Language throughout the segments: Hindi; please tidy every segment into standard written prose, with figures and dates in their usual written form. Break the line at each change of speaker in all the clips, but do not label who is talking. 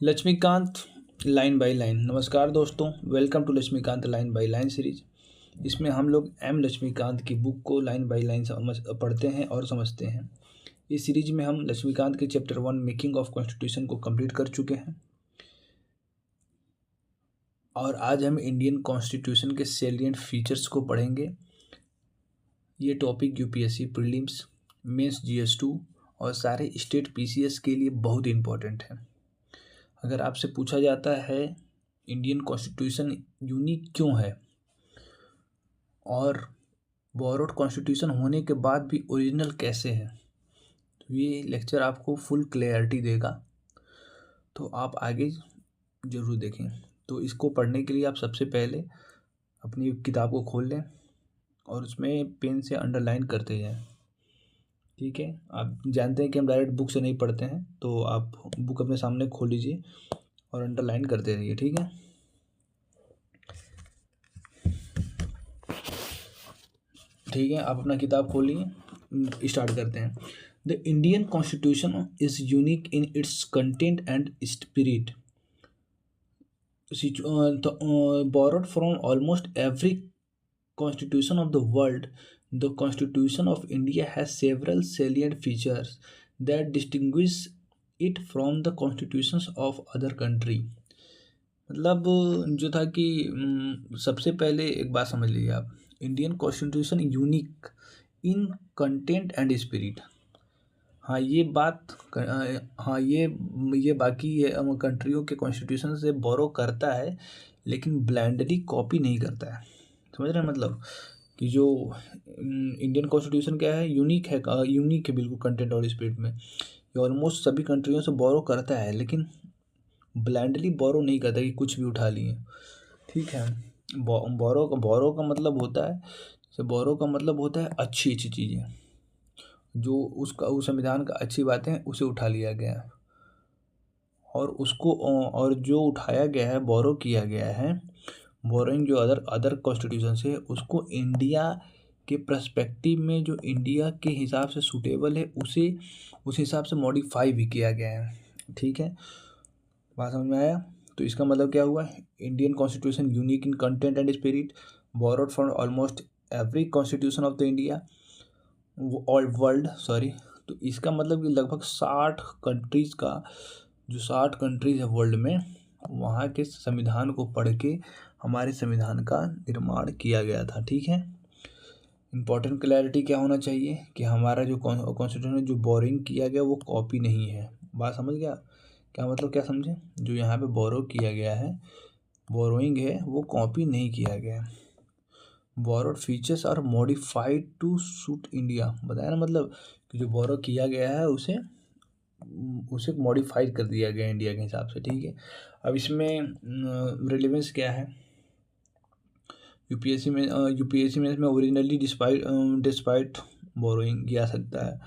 Laxmikant line by line. नमस्कार दोस्तों, welcome to Laxmikanth line by line series. इसमें हम लोग एम लक्ष्मीकांत की बुक को लाइन बाय लाइन समझ पढ़ते हैं और समझते हैं। इस सीरीज में हम लक्ष्मीकांत के चैप्टर 1 मेकिंग ऑफ कॉन्स्टिट्यूशन को कंप्लीट कर चुके हैं और आज हम इंडियन कॉन्स्टिट्यूशन के सैलिएंट फीचर्स को पढ़ेंगे। ये topic UPSC prelims, mains GS 2 और सारे स्टेट पीसीएस के लिए बहुत इंपॉर्टेंट है। अगर आपसे पूछा जाता है इंडियन कॉन्स्टिट्यूशन यूनिक क्यों है और बोरोड कॉन्स्टिट्यूशन होने के बाद भी ओरिजिनल कैसे है, तो ये लेक्चर आपको फुल क्लैरिटी देगा, तो आप आगे ज़रूर देखें। तो इसको पढ़ने के लिए आप सबसे पहले अपनी किताब को खोल लें और उसमें पेन से अंडरलाइन करते जाएं। ठीक है, आप जानते हैं कि हम डायरेक्ट बुक से नहीं पढ़ते हैं, तो आप बुक अपने सामने खोल लीजिए और अंडरलाइन करते रहिए। ठीक है, आप अपना किताब खोलिए, स्टार्ट करते हैं। The Indian constitution is unique in its content and spirit, borrowed from almost every constitution of the world. The Constitution of India has several salient features that distinguish it from the constitutions of other country. मतलब जो था कि सबसे पहले एक बात समझ लीजिए आप, Indian constitution unique in content and spirit. हाँ ये बात हाँ ये बाकी कंट्रियों के कॉन्स्टिट्यूशन से बोरो करता है, लेकिन ब्लाइंडली कॉपी नहीं करता है। समझ रहे हैं मतलब कि जो इंडियन कॉन्स्टिट्यूशन क्या है, यूनिक है बिल्कुल कंटेंट और स्पिरिट में। ये ऑलमोस्ट सभी कंट्रियों से बोरो करता है, लेकिन ब्लाइंडली बोरो नहीं करता कि कुछ भी उठा लिए। ठीक है, बोरो का मतलब होता है, जैसे बोरो का मतलब होता है अच्छी अच्छी चीज़ें, जो उसका उस संविधान का अच्छी बातें हैं उसे उठा लिया गया है और उसको और जो उठाया गया है, बोरो किया गया है, बोरोइंग जो अदर कॉन्स्टिट्यूशन से, उसको इंडिया के पर्सपेक्टिव में जो इंडिया के हिसाब से सूटेबल है उसे उस हिसाब से मॉडिफाई भी किया गया है। ठीक है, बात समझ में आया? तो इसका मतलब क्या हुआ, Indian constitution unique in content and spirit, borrowed from almost every constitution of the India all world sorry. तो इसका मतलब कि लगभग 60 कंट्रीज़ का, जो 60 कंट्रीज़ है वर्ल्ड में, वहाँ के संविधान को पढ़ के हमारे संविधान का निर्माण किया गया था। ठीक है, इम्पोर्टेंट क्लैरिटी क्या होना चाहिए कि हमारा जो कॉन्स्टिट्यूशन जो बोरिंग किया गया वो कॉपी नहीं है। बात समझ गया? क्या मतलब, क्या समझे? जो यहाँ पे बोरो किया गया है, बोरोइंग है, वो कॉपी नहीं किया गया है। Borrowed features are modified to suit India, बताया ना, मतलब कि जो बोरो किया गया है उसे मॉडिफाइड कर दिया गया इंडिया के हिसाब से। ठीक है, अब इसमें रिलेवेंस क्या है, यूपीएससी में इसमें ओरिजिनली डिस्पाइट बोरोइंग किया सकता है।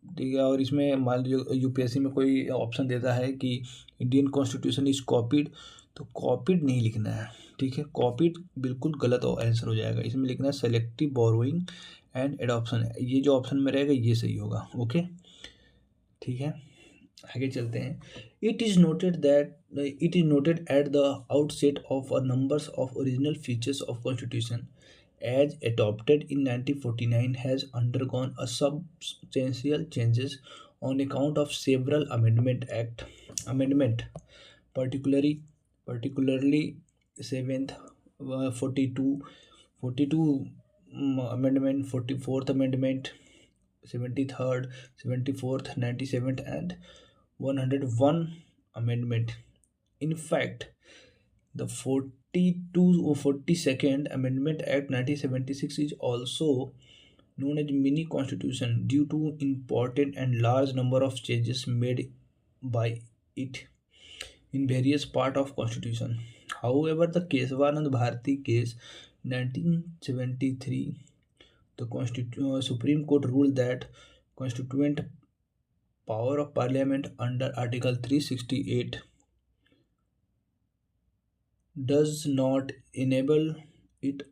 ठीक है, और इसमें मान लीजिए यूपीएससी में कोई ऑप्शन देता है कि इंडियन कॉन्स्टिट्यूशन इज कॉपीड, तो कॉपीड नहीं लिखना है। ठीक है, कॉपीड बिल्कुल गलत आंसर हो जाएगा, इसमें लिखना है सेलेक्टिव बोरोइंग एंड एडॉप्शन। ये जो ऑप्शन में रहेगा ये सही होगा। ओके, ठीक है, आगे चलते हैं। It is noted at the outset of a numbers of original features of constitution as adopted in 1949 has undergone a substantial changes on account of several amendment, particularly 7th, 42 amendment, 44th amendment, 73rd, 74th, 97th and 101 amendment. In fact, the 42 or 42nd Amendment Act 1976 is also known as mini constitution due to important and large number of changes made by it in various part of constitution. However, the Keshavanand Bharati case 1973, the Supreme Court ruled that constituent power of Parliament under Article 368 does not enable it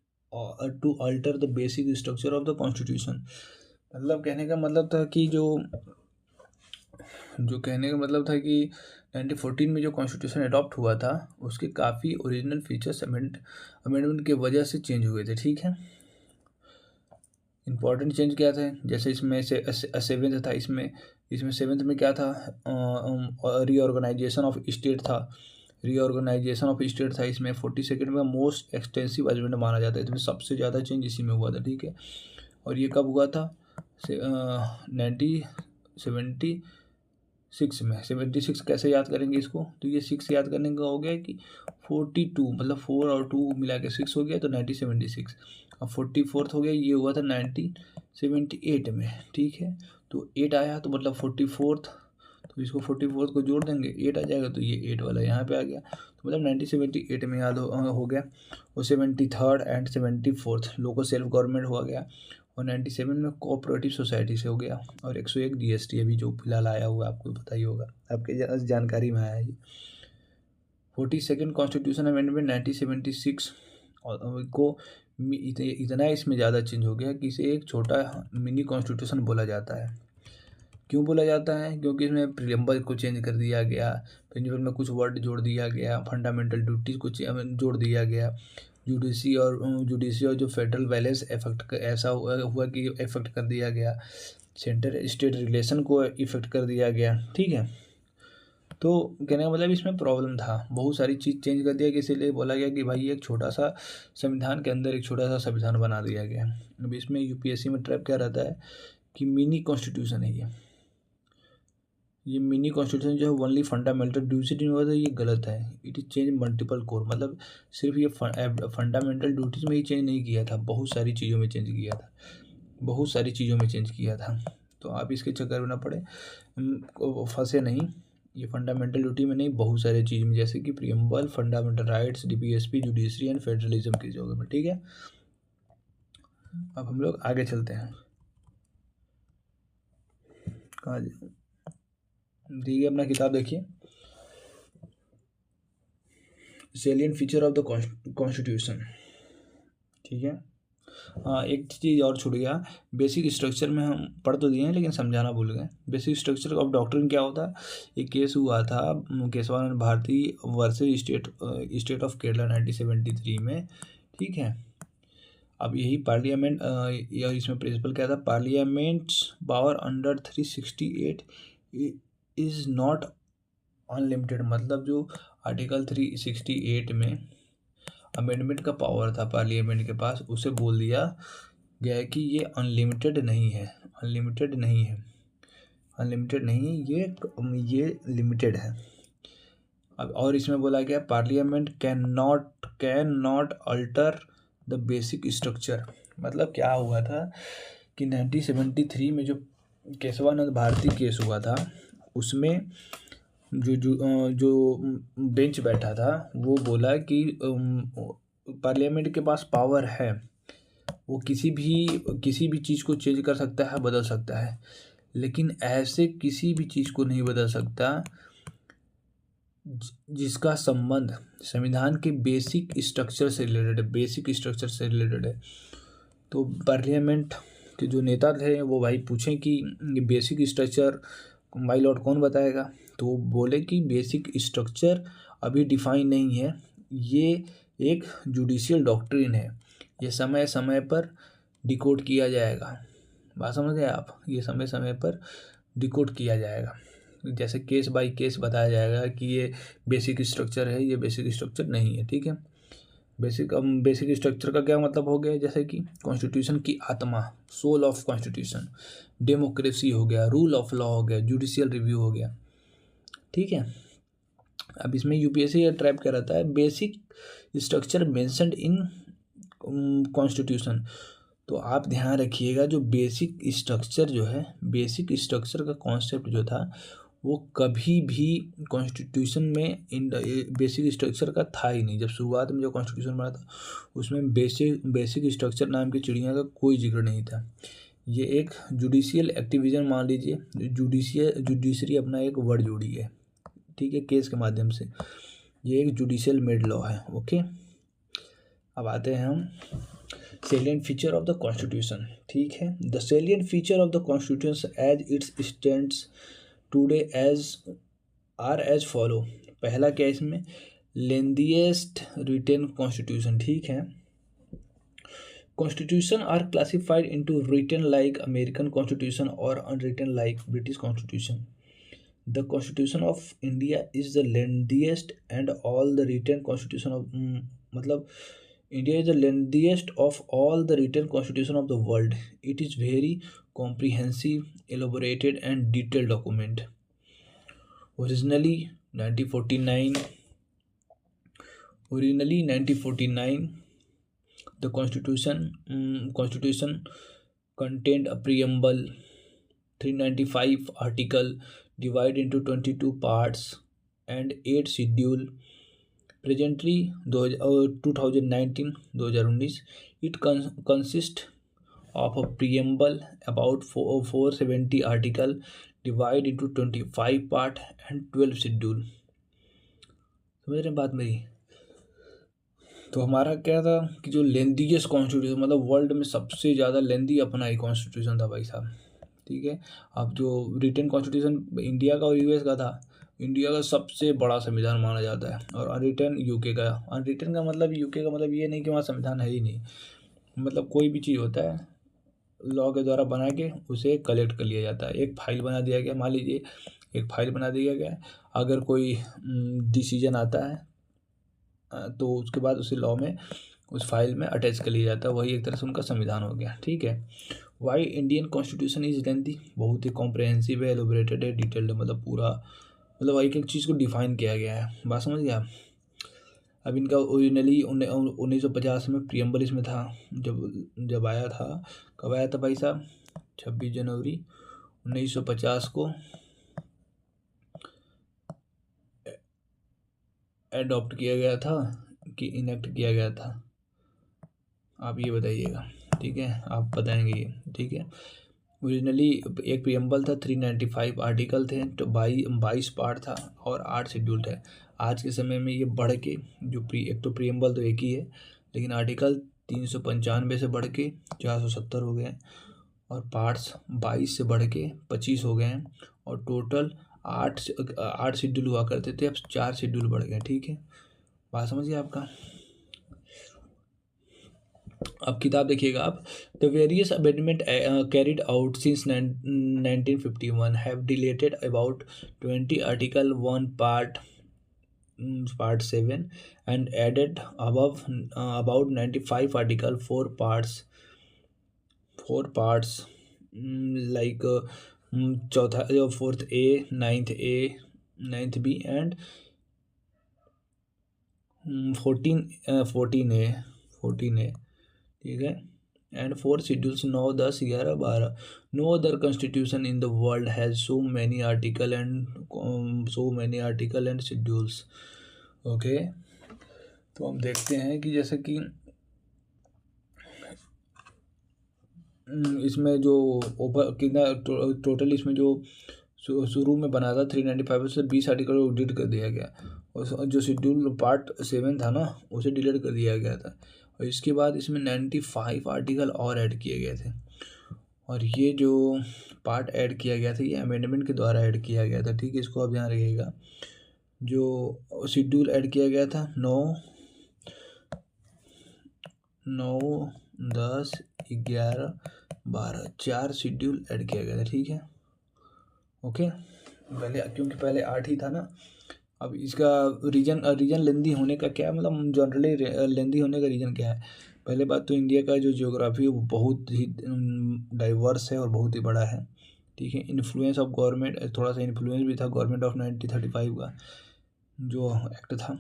to alter the basic structure of the constitution। मतलब कहने का मतलब था कि जो जो कहने का मतलब था कि 1914 में जो कॉन्स्टिट्यूशन अडॉप्ट हुआ था उसके काफ़ी ओरिजिनल फीचर्स अमेंडमेंट के वजह से चेंज हुए थे, ठीक है। इंपॉर्टेंट चेंज क्या थे, जैसे इसमें से सेवेंथ था, इसमें इसमें सेवेंथ में क्या था, रीऑर्गेनाइजेशन ऑफ स्टेट था। रीऑर्गेनाइजेशन ऑफ स्टेट था इसमें। 42nd में मोस्ट एक्सटेंसिव अमेंडमेंट माना जाता है, इसमें सबसे ज़्यादा चेंज इसी में हुआ था, ठीक है। और ये कब हुआ था, 1976 में। 76 कैसे याद करेंगे इसको, तो ये 6 याद करने का हो गया कि 42 मतलब 4 और 2 मिला के 6 हो गया, तो 1976। अब 44th हो गया, ये हुआ था 1978 में, ठीक है। तो 8 आया तो मतलब 44th, तो इसको 44th को जोड़ देंगे, 8 आ जाएगा, तो ये 8 वाला यहाँ पे आ गया, तो मतलब 1978 में याद हो गया। और 73rd and 74th local self government हो गया। और 97 में कोऑपरेटिव सोसाइटी से हो गया। और 101 जीएसटी अभी जो फिलहाल आया हुआ, आपको पता ही होगा, आपके जानकारी में आया ये। 42nd कॉन्स्टिट्यूशन अमेंडमेंट 1976 को इतना इसमें ज़्यादा चेंज हो गया कि इसे एक छोटा मिनी कॉन्स्टिट्यूशन बोला जाता है। क्यों बोला जाता है, क्योंकि इसमें प्रीएम्बल को चेंज कर दिया गया, प्रिंसिपल में कुछ वर्ड जोड़ दिया गया, फंडामेंटल ड्यूटीज़ को जोड़ दिया गया, जुडिशी और जो फेडरल बैलेंस इफेक्ट ऐसा हुआ कि इफेक्ट कर दिया गया, सेंटर स्टेट रिलेशन को इफेक्ट कर दिया गया, ठीक है। तो कहने का मतलब इसमें प्रॉब्लम था, बहुत सारी चीज़ चेंज कर दिया, कि इसीलिए बोला गया कि भाई एक छोटा सा संविधान के अंदर एक छोटा सा संविधान बना दिया गया। अब इसमें यूपीएससी में ट्रैप क्या रहता है कि मिनी कॉन्स्टिट्यूशन है ये मिनी कॉन्स्टिट्यूशन जो है ओनली फंडामेंटल ड्यूटीज नहीं हुआ था, ये गलत है। It is change multiple core, मतलब सिर्फ ये फंडामेंटल ड्यूटीज में ही चेंज नहीं किया था, बहुत सारी चीज़ों में चेंज किया था, बहुत सारी चीज़ों में चेंज किया था। तो आप इसके चक्कर में ना पड़े, फंसे नहीं, ये फंडामेंटल ड्यूटी में नहीं, बहुत सारे चीज़ में, जैसे कि preamble, fundamental rights, DPSP, judiciary and federalism की जगह में, ठीक है। अब हम लोग आगे चलते हैं। कहाँ देखिए अपना किताब देखिए, salient feature of the constitution, ठीक है। हाँ, एक चीज़ और छूट गया, बेसिक स्ट्रक्चर में हम पढ़ तो दिए हैं लेकिन समझाना भूल गए। बेसिक स्ट्रक्चर ऑफ डॉक्ट्रिन क्या होता है, एक केस हुआ था Kesavananda Bharati versus state of Kerala 1973 में, ठीक है। अब यही पार्लियामेंट, या इसमें प्रिंसिपल क्या था, parliaments power under 368 is not unlimited, मतलब जो आर्टिकल 368 में अमेंडमेंट का पावर था पार्लियामेंट के पास, उसे बोल दिया गया है कि ये अनलिमिटेड नहीं है, अनलिमिटेड नहीं है, अनलिमिटेड नहीं, ये लिमिटेड है। अब और इसमें बोला गया parliament can not alter the basic structure. मतलब क्या हुआ था कि 1973 में जो केशवानंद भारती केस हुआ था, उसमें जो बेंच बैठा था वो बोला कि पार्लियामेंट के पास पावर है, वो किसी भी चीज़ को चेंज कर सकता है, बदल सकता है, लेकिन ऐसे किसी भी चीज़ को नहीं बदल सकता जिसका संबंध संविधान के बेसिक स्ट्रक्चर से रिलेटेड है, बेसिक स्ट्रक्चर से रिलेटेड है। तो पार्लियामेंट के जो नेता थे वो भाई पूछें कि ये बेसिक स्ट्रक्चर माय लॉर्ड कौन बताएगा, तो वो बोले कि बेसिक स्ट्रक्चर अभी डिफाइन नहीं है, ये एक जुडिशियल डॉक्ट्रिन है, ये समय समय पर डिकोड किया जाएगा। बात समझ गए आप, ये समय समय पर डिकोड किया जाएगा, जैसे केस बाय केस बताया जाएगा कि ये बेसिक स्ट्रक्चर है, ये बेसिक स्ट्रक्चर नहीं है, ठीक है। बेसिक स्ट्रक्चर का क्या मतलब हो गया, जैसे कि कॉन्स्टिट्यूशन की आत्मा, सोल ऑफ कॉन्स्टिट्यूशन, डेमोक्रेसी हो गया, रूल ऑफ लॉ हो गया, जुडिशियल रिव्यू हो गया, ठीक है। अब इसमें यूपीएससी का ट्रैप क्या रहता है, basic structure mentioned in constitution. तो आप ध्यान रखिएगा, जो बेसिक स्ट्रक्चर जो है, बेसिक स्ट्रक्चर का कॉन्सेप्ट जो था वो कभी भी कॉन्स्टिट्यूशन में बेसिक स्ट्रक्चर का था ही नहीं। जब शुरुआत में जो कॉन्स्टिट्यूशन बना था उसमें बेसिक स्ट्रक्चर नाम की चिड़िया का कोई जिक्र नहीं था। ये एक जुडिशियल एक्टिविज़न मान लीजिए, जुडिशरी अपना एक वर्ड जोड़ी है, ठीक है, केस के माध्यम से, ये एक जुडिशियल मेड लॉ है, ओके। अब आते हैं हम salient feature of the constitution, ठीक है। The salient feature of the constitution as its stands today as are as follow. पहला क्या है इसमें, लेंदीएस्ट रिटेन कॉन्स्टिट्यूशन, ठीक है। Constitution are classified into written like American constitution और unwritten like British constitution. The Constitution of India is the lengthiest and all the written constitution of मतलब India is the lengthiest of all the written constitution of the world. It is very comprehensive, elaborated and detailed document. Originally 1949, originally 1949, the constitution contained a preamble, 395 article divided into 22 parts and 8 schedule. Presently 2019 it consists of a preamble about 470 article divided into 25 part and 12 schedule। समझ रहे हैं बात मेरी। तो हमारा क्या था कि जो लेंदीएस्ट कॉन्स्टिट्यूशन, मतलब वर्ल्ड में सबसे ज़्यादा लेंदी अपना ही कॉन्स्टिट्यूशन था भाई साहब, ठीक है। अब जो रिटन कॉन्स्टिट्यूशन इंडिया का और यूएस का था, इंडिया का सबसे बड़ा संविधान माना जाता है और अनरिटन यूके का। अनरिटन का मतलब यूके का मतलब ये नहीं कि वहाँ संविधान है ही नहीं, मतलब कोई भी चीज़ होता है लॉ के द्वारा बना के उसे कलेक्ट कर लिया जाता है। एक फाइल बना दिया गया, मान लीजिए एक फाइल बना दिया गया, अगर कोई डिसीजन आता है तो उसके बाद उसे लॉ में उस फाइल में अटैच कर लिया जाता है, वही एक तरह से उनका संविधान हो गया, ठीक है। Why Indian constitution is lengthy, बहुत ही कॉम्प्रहेंसिव है, एलोबरेटेड है, डिटेल्ड है, मतलब पूरा, मतलब एक एक चीज़ को डिफाइन किया गया है। बात समझ गया। अब इनका ओरिजिनली 1950 में प्रियम्बल इसमें था, जब जब आया था, कब आया था भाई साहब, 26 जनवरी 1950 को एडॉप्ट किया गया था कि इनेक्ट किया गया था, आप ये बताइएगा, ठीक है, आप बताएंगे ये, ठीक है। ओरिजिनली एक प्रियम्बल था, 395 आर्टिकल थे, तो 22 पार्ट था और 8 शेड्यूल थे। आज के समय में ये बढ़ के जो एक तो प्रियम्बल तो एक ही है, लेकिन आर्टिकल 395 से बढ़ के 470 हो गए और पार्ट्स 22 से बढ़ के 25 हो गए हैं और टोटल 8 शेड्यूल हुआ करते थे, अब 4 शेड्यूल बढ़ गए, ठीक है। बात समझिए आपका। अब किताब देखिएगा आप, the various amendment carried out since 1951 have deleted about 20 article 1 part 7 and added above about 95 article 4 parts like चौथा fourth A, ninth B and 14 A, ठीक है, and 4 schedules 9, 10, 11, 12। No other constitution in the world has so many article and schedules. Okay, तो हम देखते हैं कि जैसे कि इसमें जो ओवर कितना टोटल इसमें जो शुरू में बना था 395 से 20 आर्टिकल को डिलीट कर दिया गया और जो शेड्यूल पार्ट 7 था ना उसे डिलीट कर दिया गया था और इसके बाद इसमें 95 आर्टिकल और ऐड किए गए थे और ये जो पार्ट ऐड किया गया था ये अमेंडमेंट के द्वारा ऐड किया गया था, ठीक है, इसको आप ध्यान रखिएगा। जो शेड्यूल ऐड किया गया था 9, 10, 11, 12, 4 शेड्यूल ऐड किया गया था, ठीक है। ओके, पहले क्योंकि पहले 8 ही था ना। अब इसका रीजन लेंदी होने का क्या है, मतलब जनरली लेंदी होने का रीज़न क्या है। पहले बात तो इंडिया का जो ज्योग्राफी वो बहुत ही डाइवर्स है और बहुत ही बड़ा है, ठीक है। इन्फ्लुएंस ऑफ गवर्नमेंट, थोड़ा सा इन्फ्लुएंस भी था गवर्नमेंट ऑफ 1935 का जो एक्ट था।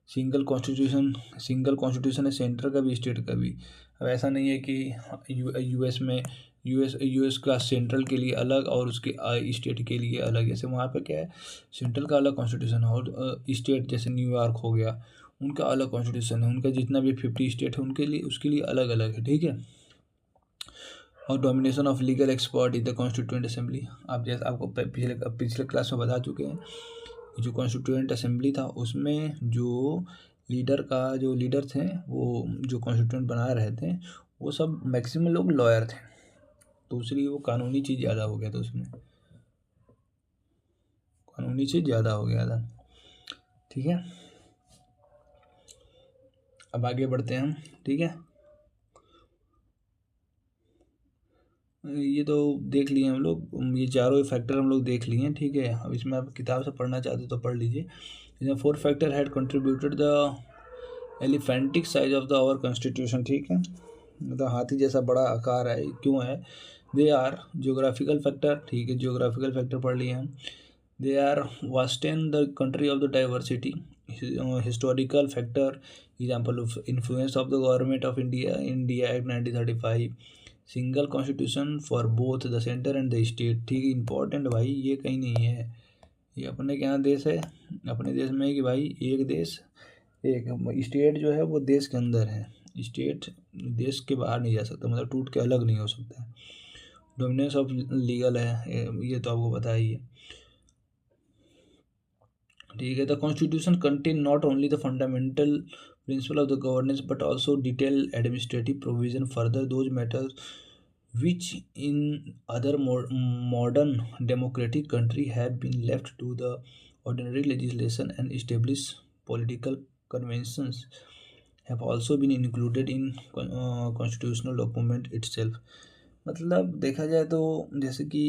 सिंगल कॉन्स्टिट्यूशन है, सेंटर का भी स्टेट का भी। अब ऐसा नहीं है कि यूएस में यूएस का सेंट्रल के लिए अलग और उसके स्टेट के लिए अलग, जैसे वहाँ पे क्या है सेंट्रल का अलग कॉन्स्टिट्यूशन है और स्टेट जैसे न्यूयॉर्क हो गया उनका अलग कॉन्स्टिट्यूशन है, उनका जितना भी 50 स्टेट है उनके लिए उसके लिए अलग अलग है, ठीक है। और domination of legal expert in the constituent assembly, आप जैसे आपको पिछले क्लास में बता चुके हैं, जो कॉन्स्टिट्यूएंट असेंबली था उसमें जो लीडर थे वो जो कॉन्स्टिट्यूएंट बना रहे थे वो सब मैक्सिमम लोग लॉयर थे, तो इसलिए वो कानूनी चीज़ ज़्यादा हो गया था उसमें, कानूनी से ज़्यादा हो गया था। ठीक है, अब आगे बढ़ते हैं हम। ठीक है, ये तो देख लिए हम लोग, ये चारों फैक्टर हम लोग देख लिए हैं। ठीक है, अब इसमें आप किताब से पढ़ना चाहते हो तो पढ़ लीजिए। इसमें 4 factor had contributed the elephantic size of the our constitution. ठीक है, मतलब हाथी जैसा बड़ा आकार है, क्यों है? They are geographical factor. ठीक है, जियोग्राफिकल फैक्टर पढ़ लिए हम। They are vastness the country of the diversity. Historical factor, example of influence of the government of India act 1935। Single constitution for both the centre and the state. ठीक है, इंपॉर्टेंट भाई, ये कहीं नहीं है, ये अपने के यहाँ देश है, अपने देश में है कि भाई एक देश एक स्टेट जो है वो देश के अंदर है, स्टेट देश के बाहर नहीं जा सकता, मतलब टूट के अलग नहीं हो सकता है। डोमिनेंस ऑफ लीगल है, ये तो आपको पता ही है। ठीक है, the constitution contain not only the fundamental principle of the governance but also detail administrative provision further those matters which in other modern democratic country have been left to the ordinary legislation and established political conventions have also been included in constitutional document itself। मतलब देखा जाए तो जैसे कि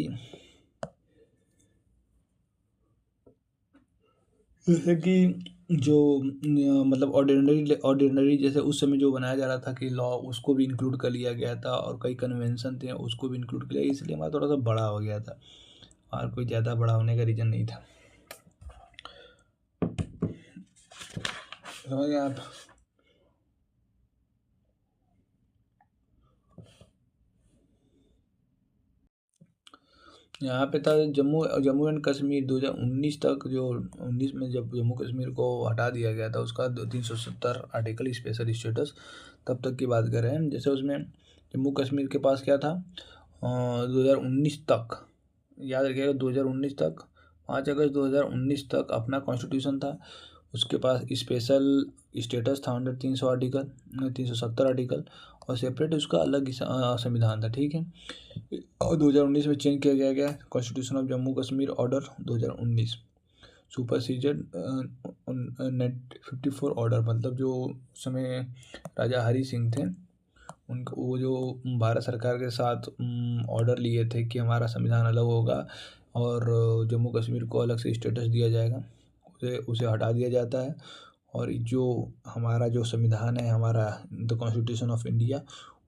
जो मतलब ऑर्डिनरी जैसे उस समय जो बनाया जा रहा था कि लॉ, उसको भी इंक्लूड कर लिया गया था, और कई कन्वेंशन थे उसको भी इंक्लूड कर लिया, इसलिए हमारा थोड़ा सा बड़ा हो गया था, और कोई ज़्यादा बड़ा होने का रीज़न नहीं था। समझ गए आप? यहाँ पे था जम्मू जम्मू एंड कश्मीर 2019 तक, जो 19 में जब जम्मू कश्मीर को हटा दिया गया था, उसका 370 आर्टिकल स्पेशल स्टेटस, तब तक की बात कर रहे हैं। जैसे उसमें जम्मू कश्मीर के पास क्या था, 2019 तक, याद रखिएगा 2019 तक, 5 अगस्त 2019 तक अपना कॉन्स्टिट्यूशन था। उसके पास स्पेशल स्टेटस था अंडर 300 आर्टिकल, 370 आर्टिकल, और सेपरेट उसका अलग ही संविधान था। ठीक है, और 2019 में चेंज किया गया constitution of Jammu Kashmir order 2019 सुपरसीजन 54 order, मतलब जो उस समय राजा हरी सिंह थे, उनको वो जो भारत सरकार के साथ ऑर्डर लिए थे कि हमारा संविधान अलग होगा और जम्मू कश्मीर को अलग से स्टेटस दिया जाएगा, उसे उसे हटा दिया जाता है, और जो हमारा जो संविधान है, हमारा द कॉन्स्टिट्यूशन ऑफ इंडिया,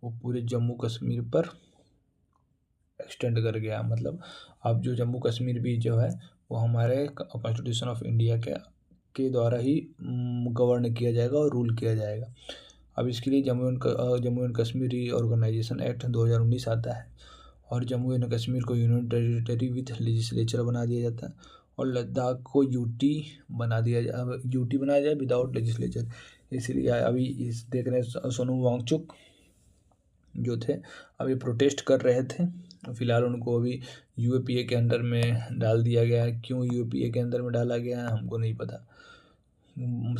वो पूरे जम्मू कश्मीर पर एक्सटेंड कर गया। मतलब अब जो जम्मू कश्मीर भी जो है वो हमारे कॉन्स्टिट्यूशन ऑफ इंडिया के द्वारा ही गवर्न किया जाएगा और रूल किया जाएगा। अब इसके लिए Jammu and Kashmir organisation act 2019 आता है, और जम्मू एंड कश्मीर को यूनियन टेरिटरी विथ लेजिस्लेचर बना दिया जाता है, और लद्दाख को यूटी बनाया जाए विदाउट लेजिस्लेचर। इसीलिए अभी इस देख रहे हैं सोनू वांगचुक जो थे, अभी प्रोटेस्ट कर रहे थे, फिलहाल उनको अभी यूएपीए के अंडर में डाल दिया गया है। क्यों यूएपीए के अंदर में डाला गया है हमको नहीं पता,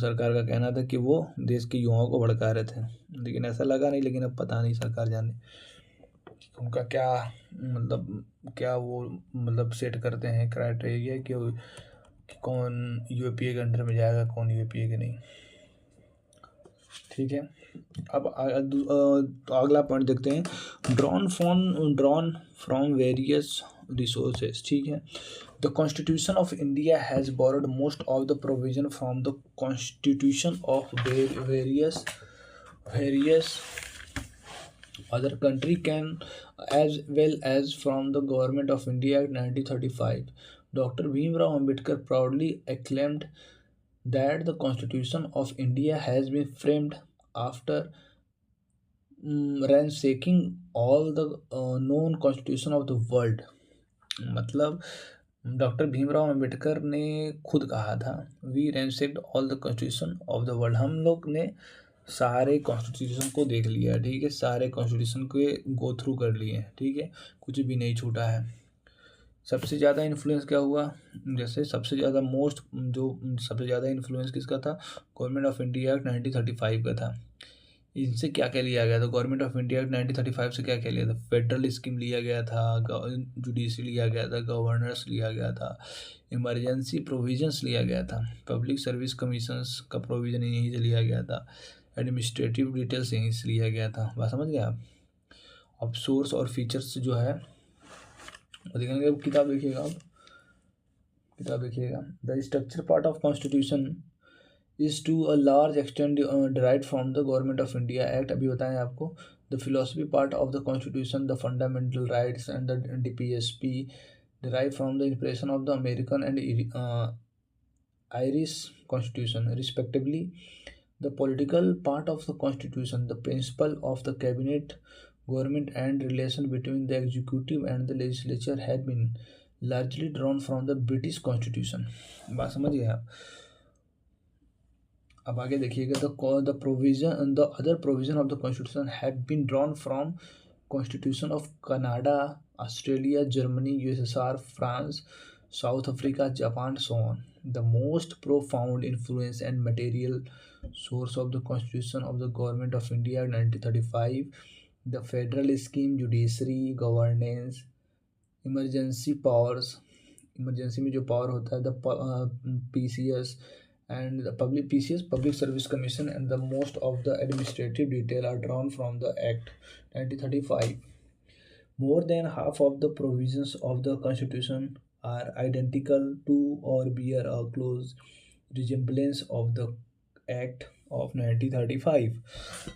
सरकार का कहना था कि वो देश के युवाओं को भड़का रहे थे, लेकिन ऐसा लगा नहीं, लेकिन अब पता नहीं, सरकार जाने उनका क्या, मतलब क्या वो मतलब सेट करते हैं क्राइटेरिया कि कौन यूएपीए के अंडर में जाएगा, कौन यूएपीए के नहीं। ठीक है, अब तो अगला पॉइंट देखते हैं, ड्रॉन फ्रॉम वेरियस रिसोर्सेज। ठीक है, the constitution of India has borrowed most of the provision from the constitution of various other country can, as well as from the government of India Act 1935. Dr. Bhimrao Ambedkar proudly acclaimed that the Constitution of India has been framed after ransacking all the known constitution of the world। मतलब डॉक्टर भीमराव अंबेडकर ने खुद कहा था, we ransacked all the constitution of the world, हम लोग ने सारे कॉन्स्टिट्यूशन को देख लिया। ठीक है, सारे कॉन्स्टिट्यूशन के गो थ्रू कर लिए हैं। ठीक है, कुछ भी नहीं छूटा है। सबसे ज़्यादा इन्फ्लुएंस क्या हुआ, जैसे सबसे ज़्यादा इन्फ्लुएंस किसका था, गवर्नमेंट ऑफ इंडिया एक्ट 1935 का था। इनसे क्या क्या लिया गया था? गवर्नमेंट ऑफ इंडिया 1935 से क्या क्या लिया था? फेडरल स्कीम लिया गया था, जुडिशरी लिया गया था, गवर्नर्स लिया गया था, इमरजेंसी प्रोविजंस लिया गया था, पब्लिक सर्विस कमीशंस का प्रोविज़न यहीं से लिया गया था, एडमिनिस्ट्रेटिव डिटेल्स यहीं से लिया गया था। बात समझ गए आप? अब सोर्स और फीचर्स जो है वो देखेंगे। अब किताब देखिएगा, आप किताब देखिएगा। The structure part of constitution is to a large extent derived from the government of India act. अभी बताएं आपको। The philosophy part of the constitution, the fundamental rights and the DPSP derived from the impression of the American and Irish constitution respectively. The political part of the constitution, the principle of the cabinet government and relation between the executive and the legislature had been largely drawn from the British constitution। बात समझ गए आप? अब आगे देखिएगा। The provision, the other provision of the constitution have been drawn from constitution of Canada, Australia, Germany, USSR, France, South Africa, Japan, so on. The most profound influence and material source of the constitution of the government of India 1935, the federal scheme, judiciary, governance, emergency powers, emergency में जो पावर होता है, the PCS and the public PCS, Public Service Commission, and the most of the administrative detail are drawn from the Act 1935. More than half of the provisions of the Constitution are identical to or bear a close resemblance of the Act of 1935।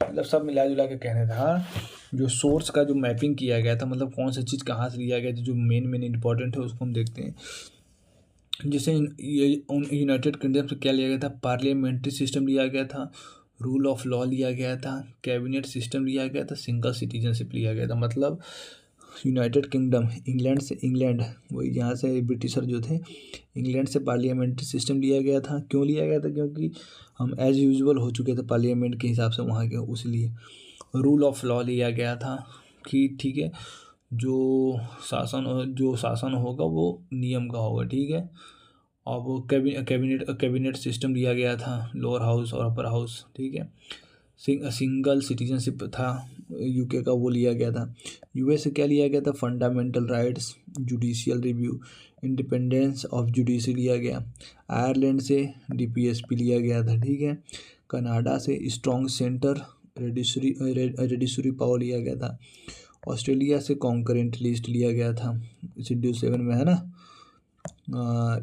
मतलब सब मिला जुला के कहने था। जो सोर्स का जो मैपिंग किया गया था, मतलब कौन सी चीज़ कहाँ से लिया गया था, जो मेन इंपॉर्टेंट है उसको हम देखते हैं। जैसे ये यूनाइटेड किंगडम से क्या लिया गया था? पार्लियामेंट्री सिस्टम लिया गया था, रूल ऑफ लॉ लिया गया था, कैबिनेट सिस्टम लिया गया था, सिंगल सिटीजनशिप लिया गया था। मतलब यूनाइटेड किंगडम, इंग्लैंड वही यहाँ से ब्रिटिशर जो थे, इंग्लैंड से पार्लियामेंट्री सिस्टम लिया गया था। क्यों लिया गया था? क्योंकि हम एज यूजुअल हो चुके थे पार्लियामेंट के हिसाब से वहाँ के, उसलिए। रूल ऑफ लॉ लिया गया था कि ठीक है, जो शासन होगा वो नियम का होगा, ठीक है। और वो कैबिनेट सिस्टम लिया गया था, लोअर हाउस और अपर हाउस, ठीक है। सिंगल सिटीजनशिप था यूके का, वो लिया गया था। यूएस से क्या लिया गया था? Fundamental rights, judicial review, independence of judiciary लिया गया। आयरलैंड से DPSP लिया गया था, ठीक है। कनाडा से स्ट्रॉन्ग सेंटर रेडिशरी पावर लिया गया था। ऑस्ट्रेलिया से कॉन्करेंट लिस्ट लिया गया था, शेड्यूल 7 में है ना,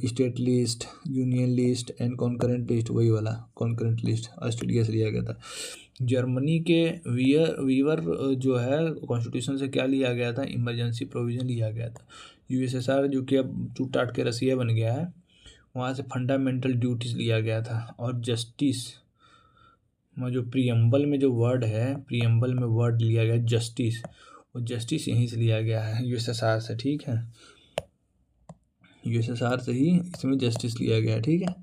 state list, union list and concurrent list, वही वाला कॉन्करेंट लिस्ट ऑस्ट्रेलिया से लिया गया था। जर्मनी के वीवर जो है कॉन्स्टिट्यूशन से क्या लिया गया था? इमरजेंसी प्रोविज़न लिया गया था। USSR जो कि अब टूट टाट के रसिया बन गया है, वहाँ से फंडामेंटल ड्यूटीज़ लिया गया था। और जस्टिस में जो प्रियम्बल में जो वर्ड है, प्रियम्बल में वर्ड लिया गया जस्टिस, वो जस्टिस यहीं से लिया गया है, USSR से, ठीक है। USSR से ही इसमें जस्टिस लिया गया है, ठीक है।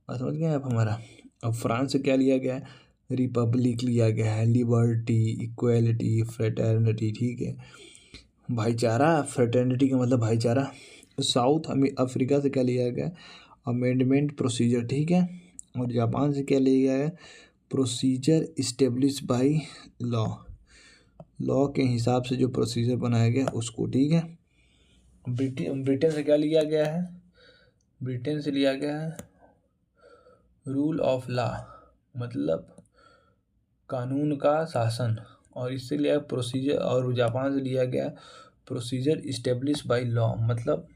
बात समझ गए आप हमारा? अब फ्रांस से क्या लिया गया है? रिपब्लिक लिया गया है, लिबर्टी, इक्वेलिटी, फ्रेटर्निटी, ठीक है। भाईचारा, फ्रेटर्निटी का मतलब भाईचारा। साउथ अफ्रीका से क्या लिया गया है? अमेंडमेंट प्रोसीजर, ठीक है। और जापान से क्या लिया गया है? प्रोसीजर इस्टेब्लिश बाई लॉ के हिसाब से जो प्रोसीजर बनाया गया उसको, ठीक है। ब्रिटेन से क्या लिया गया है? ब्रिटेन से लिया गया है रूल ऑफ लॉ, मतलब कानून का शासन, और इससे लिया प्रोसीजर। और जापान से लिया गया प्रोसीजर इस्टेब्लिश बाय लॉ, मतलब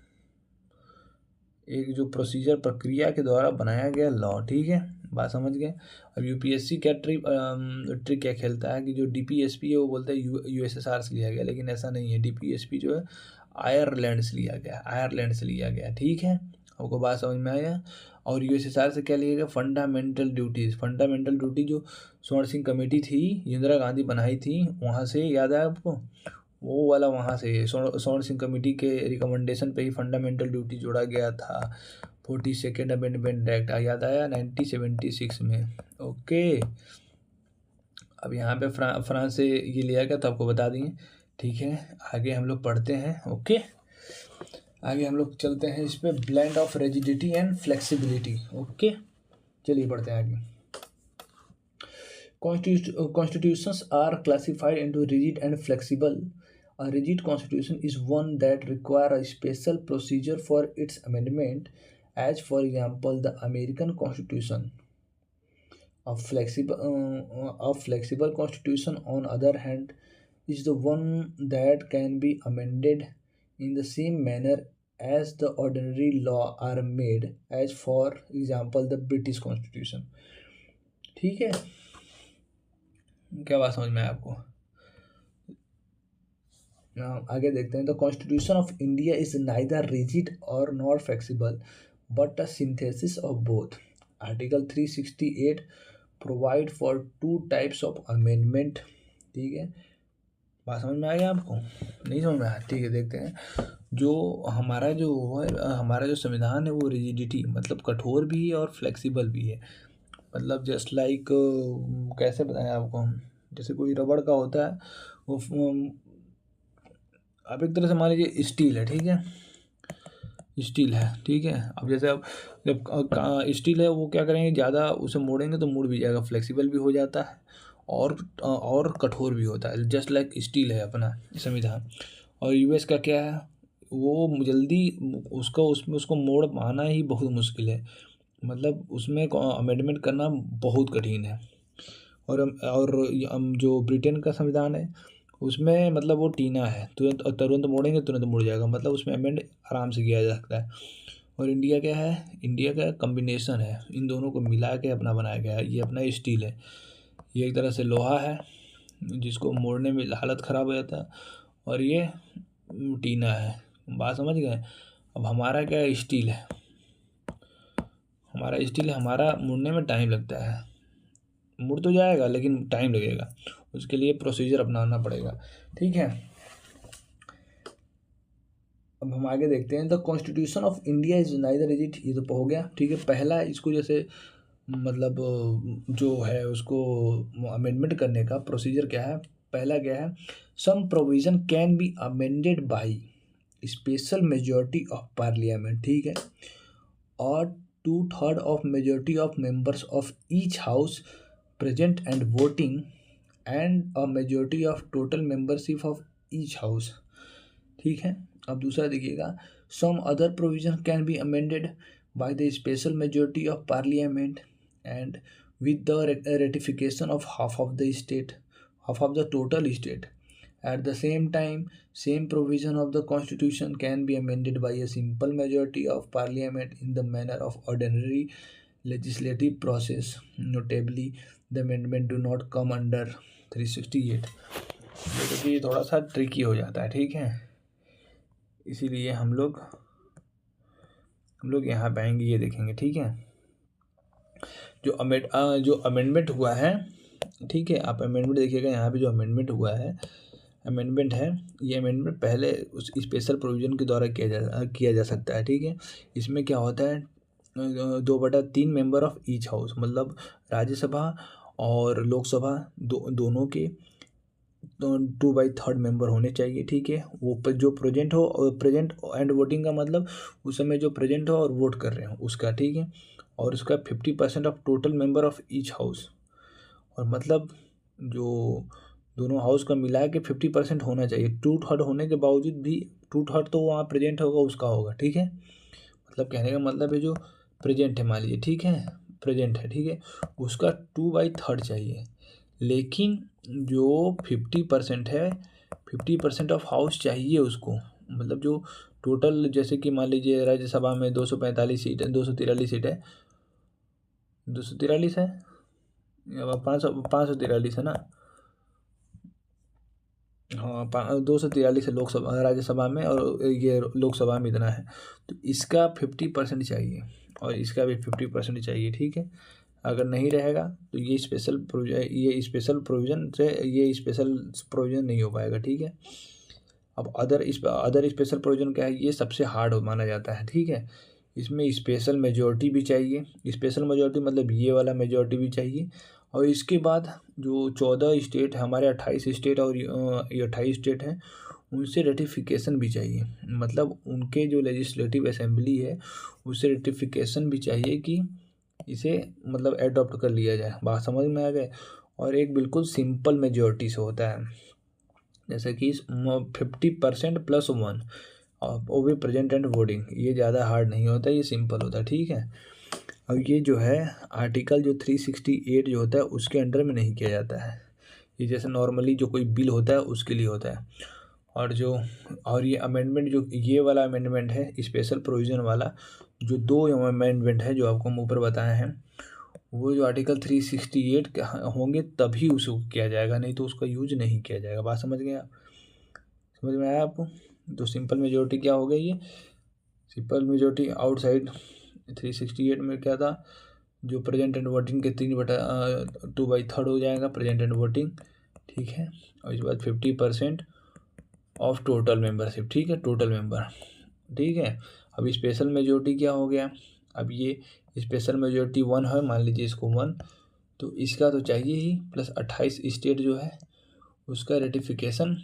एक जो प्रोसीजर प्रक्रिया के द्वारा बनाया गया लॉ, ठीक है। बात समझ गए? अब UPSC क्या ट्रिक क्या खेलता है कि जो DPSP है वो बोलता है USSR से लिया गया, लेकिन ऐसा नहीं है। DPSP जो है आयरलैंड से लिया गया, ठीक है। आपको बात समझ में आया? और USSR से क्या लिया गया? फंडामेंटल ड्यूटी जो स्वर्ण सिंह कमेटी थी, इंदिरा गांधी बनाई थी, वहाँ से, याद है आपको? वो वाला वहाँ से स्वर्ण सिंह कमेटी के रिकमेंडेशन पे ही फंडामेंटल ड्यूटी जोड़ा गया था। 42nd अमेंडमेंट एक्ट याद आया 1976 में, ओके। अब यहाँ पे फ्रांस से ये लिया गया, तो आपको बता दिए, ठीक है। आगे हम लोग पढ़ते हैं, ओके। आगे हम लोग चलते हैं इस पे, blend of rigidity and flexibility, okay. चलिए पढ़ते हैं आगे। Constitutions are classified into rigid and flexible. A rigid constitution is one that requires a special procedure for its amendment, as for example, the American Constitution. A flexible constitution, on other hand, is the one that can be amended in the same manner as the ordinary law are made, as for example the British Constitution. ठीक है, क्या बात समझ में आया आपको? आगे देखते हैं. The constitution of India is neither rigid और not flexible but a synthesis of both. Article 368 provide for two types of amendment. ठीक है, बात समझ में आ गया आपको? नहीं समझ में आया? ठीक है, देखते हैं. जो हमारा जो संविधान है वो रिजिडिटी मतलब कठोर भी है और फ्लेक्सिबल भी है. मतलब जस्ट लाइक कैसे बताएं आपको हम, जैसे कोई रबड़ का होता है वो आप एक तरह से मान लीजिए स्टील है. ठीक है, स्टील है. ठीक है, अब जैसे अब जब स्टील है वो क्या करेंगे, ज़्यादा उसे मोड़ेंगे तो मुड़ भी जाएगा, फ्लेक्सिबल भी हो जाता है और कठोर भी होता है. जस्ट लाइक स्टील है अपना संविधान. और यूएस का क्या है, वो जल्दी उसको मोड़ पाना ही बहुत मुश्किल है. मतलब उसमें अमेंडमेंट करना बहुत कठिन है. और जो ब्रिटेन का संविधान है उसमें मतलब वो टीना है, तुरंत मोड़ेंगे तुरंत मुड़ जाएगा, मतलब उसमें अमेंड आराम से किया जा सकता है. और इंडिया क्या है, इंडिया का कम्बिनेशन है, इन दोनों को मिला के अपना बनाया गया है. ये अपना स्टील है, ये एक तरह से लोहा है जिसको मोड़ने में हालत ख़राब हो जाता है, और ये टीना है. बात समझ गए? अब हमारा क्या है, स्टील है. हमारा मुड़ने में टाइम लगता है, मुड़ तो जाएगा लेकिन टाइम लगेगा, उसके लिए प्रोसीजर अपनाना पड़ेगा. ठीक है, अब हम आगे देखते हैं. The constitution of India is neither rigid, ये तो हो गया. ठीक है, पहला इसको जैसे मतलब जो है उसको अमेंडमेंट करने का प्रोसीजर क्या है. पहला क्या है, some provision can be amended by special majority of parliament. ठीक है, और 2/3 of majority of members of each house present and voting and a majority of total membership of each house. ठीक है, अब दूसरा देखिएगा. some other provision can be amended by the special majority of parliament and with the ratification of half of the total state. At the same time, same provision of the Constitution can be amended by a simple majority of Parliament in the manner of ordinary legislative process. Notably, the amendment do not come under 368. क्योंकि ये थोड़ा सा ट्रिकी हो जाता है. ठीक है, इसीलिए हम लोग यहाँ पे आएंगे, ये देखेंगे. ठीक है, जो अमेंडमेंट हुआ है. ठीक है, आप अमेंडमेंट देखिएगा, यहाँ पे जो अमेंडमेंट है ये अमेंडमेंट पहले उस स्पेशल प्रोविज़न के द्वारा किया जा सकता है. ठीक है, इसमें क्या होता है, 2/3 मेंबर ऑफ ईच हाउस, मतलब राज्यसभा और लोकसभा दोनों के 2/3 मेंबर होने चाहिए. ठीक है, वो जो प्रेजेंट हो, और प्रेजेंट एंड वोटिंग का मतलब उस समय जो प्रेजेंट हो और वोट कर रहे हो उसका. ठीक है, और उसका 50% of total member of each house, और मतलब जो दोनों हाउस का मिला के 50% होना चाहिए. 2/3 होने के बावजूद भी 2/3 तो वहाँ प्रेजेंट होगा उसका होगा. ठीक है, मतलब कहने का मतलब है जो प्रेजेंट है, मान लीजिए. ठीक है, प्रेजेंट है. ठीक है, उसका 2/3 चाहिए. लेकिन जो 50% है, 50% ऑफ हाउस चाहिए उसको. मतलब जो टोटल, जैसे कि मान लीजिए राज्यसभा में 245 सीट है, 243 सीट है, 243 है या 543 है ना. हाँ, 243 है लोकसभा, राज्यसभा में, और ये लोकसभा में इतना है. तो इसका 50% चाहिए और इसका भी 50% चाहिए. ठीक है, अगर नहीं रहेगा तो ये स्पेशल प्रोविज़न नहीं हो पाएगा. ठीक है, अब अदर स्पेशल प्रोविज़न क्या है, ये सबसे हार्ड माना जाता है. ठीक है, इसमें स्पेशल मेजॉरिटी भी चाहिए. स्पेशल मेजॉरिटी मतलब ये वाला मेजॉरिटी भी चाहिए. और इसके बाद जो 14 स्टेट है हमारे, 28 स्टेट और ये 28 स्टेट हैं, उनसे रेटिफिकेशन भी चाहिए. मतलब उनके जो लेजिस्लेटिव असेंबली है उससे रेटिफिकेशन भी चाहिए कि इसे मतलब एडॉप्ट कर लिया जाए. बात समझ में आ गए? और एक बिल्कुल सिंपल मेजोरिटी से होता है, जैसे कि 50%+1, और वो भी प्रेजेंट एंड वोटिंग। ये ज़्यादा हार्ड नहीं होता, ये सिंपल होता है, ठीक है। अब ये जो है आर्टिकल जो 368 जो होता है उसके अंडर में नहीं किया जाता है, ये जैसे नॉर्मली जो कोई बिल होता है उसके लिए होता है। और जो और ये अमेंडमेंट, जो ये वाला अमेंडमेंट है स्पेशल प्रोविज़न वाला, जो दो अमेंडमेंट है जो आपको हम ऊपर बताए हैं, वो जो आर्टिकल 368 के होंगे तभी उसको किया जाएगा, नहीं तो उसका यूज नहीं किया जाएगा। बात समझ गए आप? समझ में आया आपको? तो सिंपल मेजोरिटी क्या हो गई, ये सिंपल मेजोरिटी आउटसाइड 368 में क्या था, जो प्रेजेंट एंड वोटिंग के 2/3 हो जाएगा प्रेजेंट एंड वोटिंग, ठीक है। और इसके बाद 50% ऑफ टोटल मेंबरशिप, ठीक है, टोटल मेंबर, ठीक है। अब स्पेशल मेजोरिटी क्या हो गया, अब ये स्पेशल मेजोरिटी 1 है, मान लीजिए इसको 1, तो इसका तो चाहिए ही, प्लस 28 स्टेट जो है उसका रेटिफिकेशन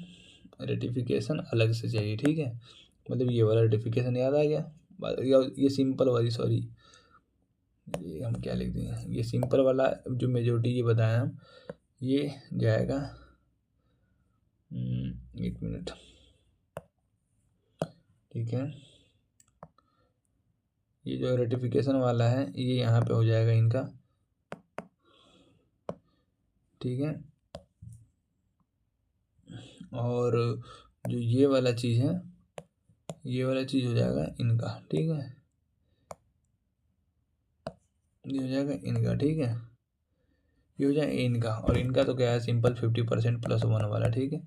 अलग से चाहिए, ठीक है। मतलब ये वाला रेटिफिकेशन याद आ गया, ये सिंपल वाली, सॉरी ये हम क्या लिख देंगे, ये सिंपल वाला जो मेजोरिटी ये बताया हम, ये जाएगा 1 मिनट, ठीक है। ये जो रेटिफिकेशन वाला है ये यहाँ पे हो जाएगा इनका, ठीक है। और जो ये वाला चीज़ है, ये वाला चीज़ हो जाएगा इनका, ठीक है, ये हो जाएगा इनका, ठीक है। ये हो जाए इनका, और इनका तो क्या है, सिंपल 50%+1 वाला, ठीक है।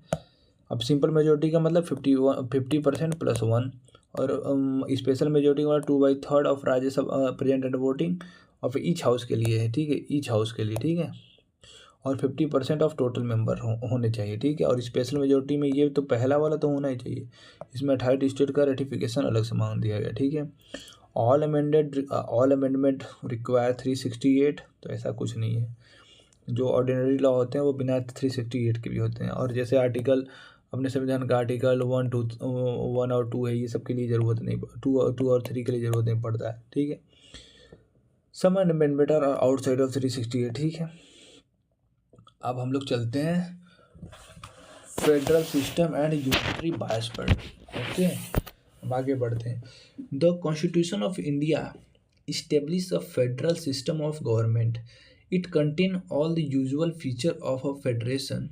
अब सिंपल मेजोरिटी का मतलब 50%+1, और स्पेशल मेजोरिटी वाला 2/3 of Rajya Sabha present and voting of each house के लिए है, ठीक है, ईच हाउस के लिए, ठीक है। और 50% ऑफ टोटल मेंबर होने चाहिए, ठीक है। और स्पेशल मेजोरिटी में ये तो पहला वाला तो होना ही चाहिए, इसमें 28 स्टेट का रेटिफिकेशन अलग से मांग दिया गया, ठीक है। ऑल अमेंडमेंट रिक्वायर 368, तो ऐसा कुछ नहीं है, जो ऑर्डिनरी लॉ होते हैं वो बिना 368 के भी होते हैं। और जैसे आर्टिकल अपने संविधान का आर्टिकल 1 और 2 है, ये सब के लिए ज़रूरत नहीं, 2 और 3 के लिए ज़रूरत नहीं पड़ता है, ठीक है। सम अमेंडमेंट आर आउटसाइड ऑफ 368, ठीक है। अब हम लोग चलते हैं फेडरल सिस्टम एंड यूनिटरी बायस पर, ओके। अब आगे बढ़ते हैं। The constitution of India establish a federal system of government. It contain all the usual feature of a federation,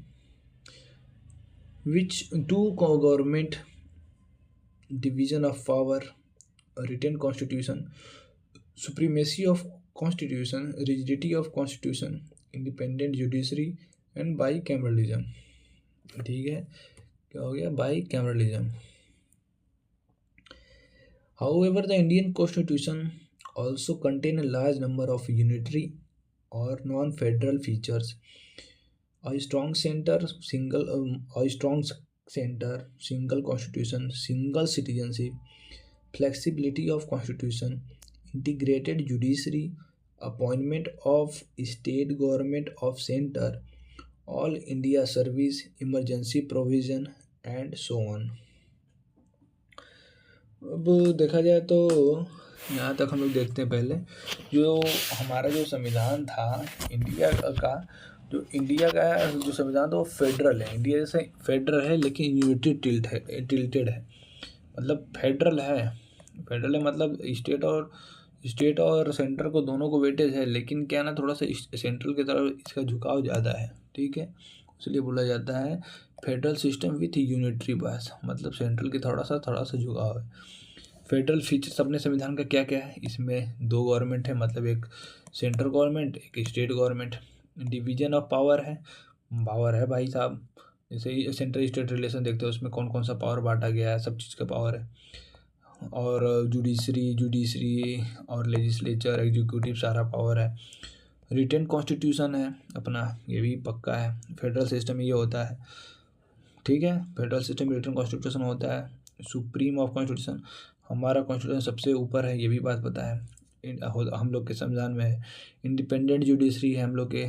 which two government, division of power, a written constitution, supremacy of constitution, rigidity of constitution, independent judiciary and bicameralism, ठीक है। क्या हो गया, bicameralism। However, the Indian constitution also contain a large number of unitary or non-federal features. A strong center, single constitution, single citizenship, flexibility of constitution, integrated judiciary, appointment of state government of center, all India service, emergency provision, and so on. अब देखा जाए तो यहाँ तक हम लोग देखते हैं। पहले जो हमारा जो संविधान था इंडिया का, जो इंडिया का जो संविधान था वो फेडरल है। इंडिया जैसे फेडरल है लेकिन यूनिटी टिल्टेड है, मतलब फेडरल है मतलब स्टेट और सेंटर को दोनों को वेटेज है, लेकिन क्या ना थोड़ा सा सेंट्रल की तरफ इसका झुकाव ज़्यादा है, ठीक है। इसलिए बोला जाता है फेडरल सिस्टम विथ यूनिटरी बायस, मतलब सेंट्रल की थोड़ा सा झुकाव है। फेडरल फीचर्स अपने संविधान का क्या क्या है, इसमें 2 गवर्नमेंट है, मतलब एक सेंट्रल गवर्नमेंट एक state government. Division of power है भाई साहब, जैसे सेंट्रल स्टेट रिलेशन देखते हैं उसमें कौन कौन सा पावर बांटा गया है, सब चीज़ का पावर है। और जुडिशरी और लेजिस्लेचर एग्जीक्यूटिव सारा पावर है। रिटेन कॉन्स्टिट्यूशन है अपना, ये भी पक्का है। फेडरल सिस्टम ये होता है, ठीक है। फेडरल सिस्टम रिटर्न कॉन्स्टिट्यूशन होता है। सुप्रीम ऑफ कॉन्स्टिट्यूशन, हमारा कॉन्स्टिट्यूशन सबसे ऊपर है, ये भी बात पता है, हम लोग के संविधान में है। इंडिपेंडेंट जुडिशरी है हम लोग के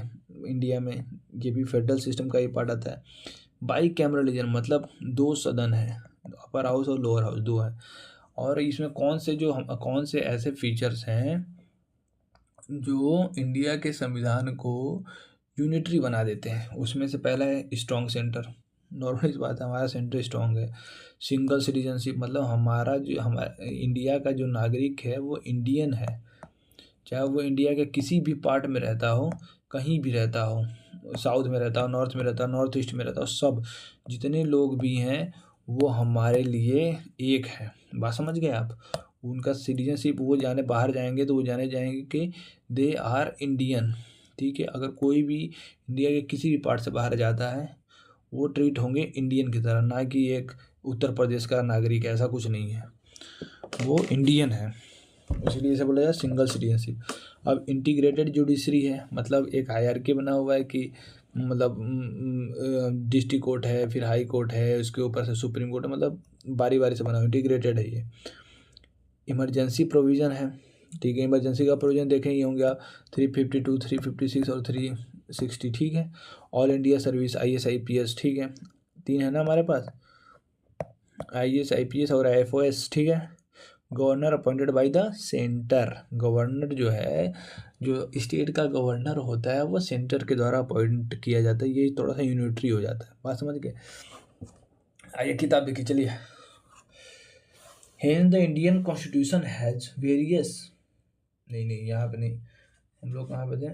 इंडिया में, ये भी फेडरल सिस्टम का ही पार्ट आता है। बाई कैमरलिज्म मतलब 2 सदन है, अपर हाउस और लोअर हाउस 2 है। और इसमें कौन से ऐसे फीचर्स हैं जो इंडिया के संविधान को यूनिटरी बना देते हैं। उसमें से पहला है स्ट्रॉन्ग सेंटर। नॉर्मल इस बात है, हमारा सेंटर स्ट्रॉन्ग है। सिंगल सिटीजनशिप, मतलब हमारा इंडिया का जो नागरिक है वो इंडियन है, चाहे वो इंडिया के किसी भी पार्ट में रहता हो, कहीं भी रहता हो, साउथ में रहता हो, नॉर्थ में रहता हो, नॉर्थ ईस्ट में रहता हो, सब जितने लोग भी हैं वो हमारे लिए एक है। बात समझ गए आप? उनका सिटीजनशिप, वो जाने बाहर जाएंगे तो वो जाने जाएंगे कि दे आर इंडियन। ठीक है, अगर कोई भी इंडिया के किसी भी पार्ट से बाहर जाता है वो ट्रीट होंगे इंडियन की तरह, ना कि एक उत्तर प्रदेश का नागरिक, ऐसा कुछ नहीं है, वो इंडियन है। इसलिए इसे बोला जाए सिंगल सिटीजनशिप। अब इंटीग्रेटेड जुडिशरी है, मतलब एक हायरार्की बना हुआ है कि मतलब डिस्ट्रिक्ट कोर्ट है, फिर हाई कोर्ट है, उसके ऊपर से सुप्रीम कोर्ट है, मतलब बारी बारी से बना हुआ, इंटीग्रेटेड है ये। इमरजेंसी प्रोविज़न है। ठीक है, इमरजेंसी का प्रोविज़न देखें ही होंगे आप, 352, 356 और 360। ठीक है, all India service, IAS IPS। ठीक है, तीन है ना हमारे पास, IAS IPS और IFOS। ठीक है, governor appointed by the centre. Governor जो है, जो स्टेट का गवर्नर होता है वो सेंटर के द्वारा अपॉइंट किया जाता है। ये थोड़ा सा यूनिटरी हो जाता है। बात समझ गए? आइए किताब देखिए, चलिए। Hence the Indian constitution has various, नहीं नहीं यहाँ पे नहीं, हम लोग कहाँ पे थे?